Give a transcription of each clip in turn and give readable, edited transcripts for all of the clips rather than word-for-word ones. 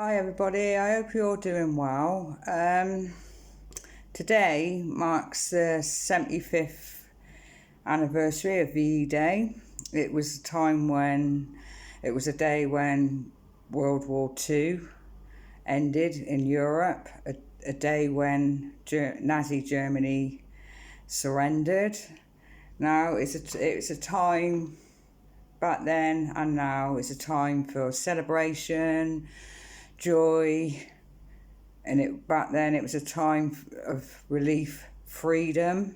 Hi everybody, I hope you're all doing well. Today marks the 75th anniversary of VE Day. It was a day when World War II ended in Europe, a day when Nazi Germany surrendered. Now it's a time back then and now. It's a time for celebration, joy, and back then it was a time of relief, freedom,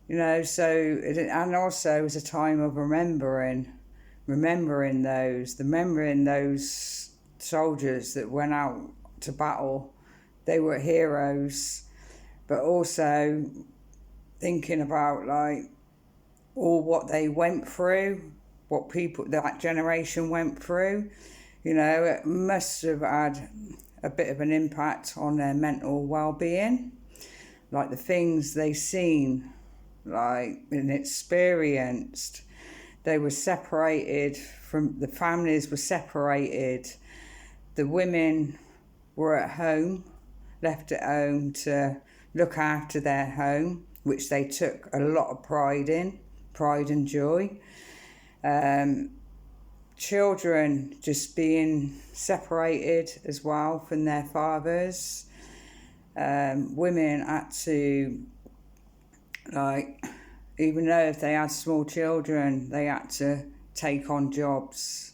and also it was a time of remembering those soldiers that went out to battle. They were heroes, but also thinking about all what they went through, what people that generation went through. It must have had a bit of an impact on their mental well-being, like the things they seen, and experienced. They were separated the families were separated. The women were left at home to look after their home, which they took a lot of pride and joy. Children just being separated as well from their fathers. Women had to, even though if they had small children, they had to take on jobs,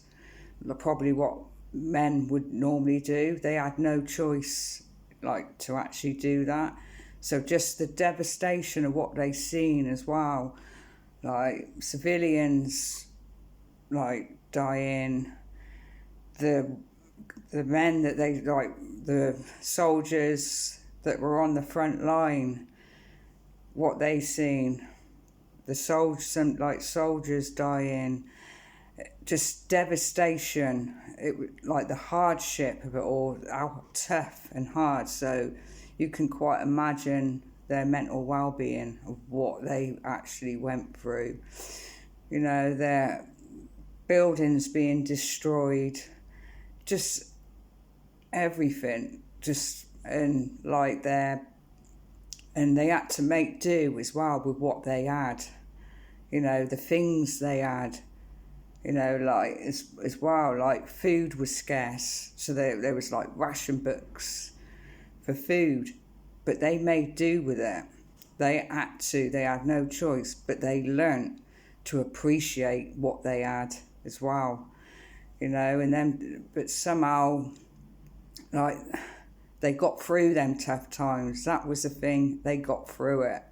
probably what men would normally do. They had no choice, to actually do that. So just the devastation of what they seen as well, civilians, dying, the men that the soldiers that were on the front line, what they seen, soldiers dying, just devastation. The hardship of it all, how tough and hard. So you can quite imagine their mental well-being of what they actually went through. Their buildings being destroyed, just everything, and they had to make do as well with what they had, the things they had, as well, food was scarce, so there was ration books for food, but they made do with it. They had no choice, but they learnt to appreciate what they had as well, and then, but somehow, they got through them tough times. That was the thing, they got through it.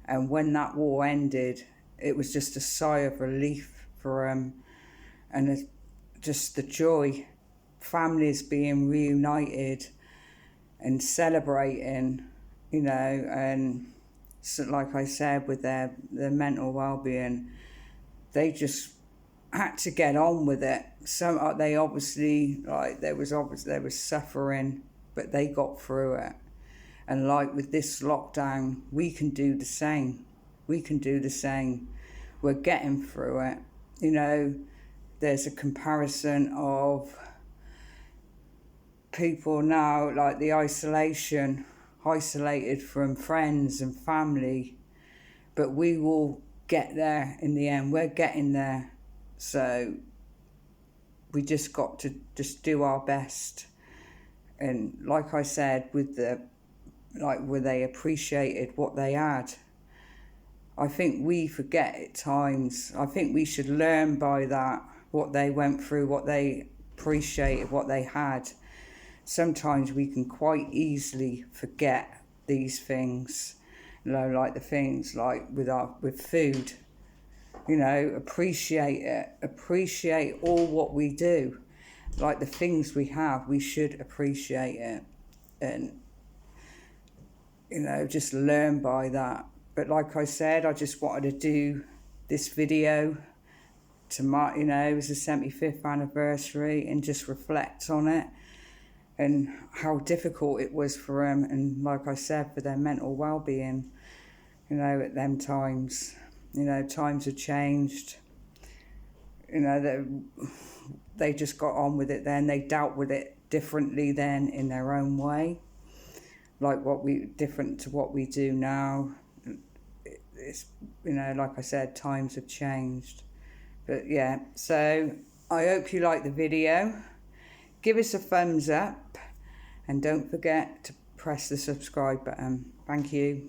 And when that war ended, it was just a sigh of relief for them, and just the joy, families being reunited and celebrating, and so, like I said, with their mental well-being, they just had to get on with it. So they obviously, there was suffering, but they got through it. And with this lockdown, we can do the same. We're getting through it. There's a comparison of people now, the isolated from friends and family, but we will get there in the end. We're getting there. So we just got to just do our best. And like I said, where they appreciated what they had. I think we forget at times. I think we should learn by that, what they went through, what they appreciated, what they had. Sometimes we can quite easily forget these things, the things with food. Appreciate it. Appreciate all what we do. The things we have, we should appreciate it. And, just learn by that. But like I said, I just wanted to do this video to mark, it was the 75th anniversary, and just reflect on it and how difficult it was for them. And like I said, for their mental well-being, at them times. Times have changed. you know, they just got on with it then. They dealt with it differently then in their own way, like different to what we do now. It's, you know, like I said, times have changed. But yeah, so I hope you like the video. Give us a thumbs up and don't forget to press the subscribe button. Thank you.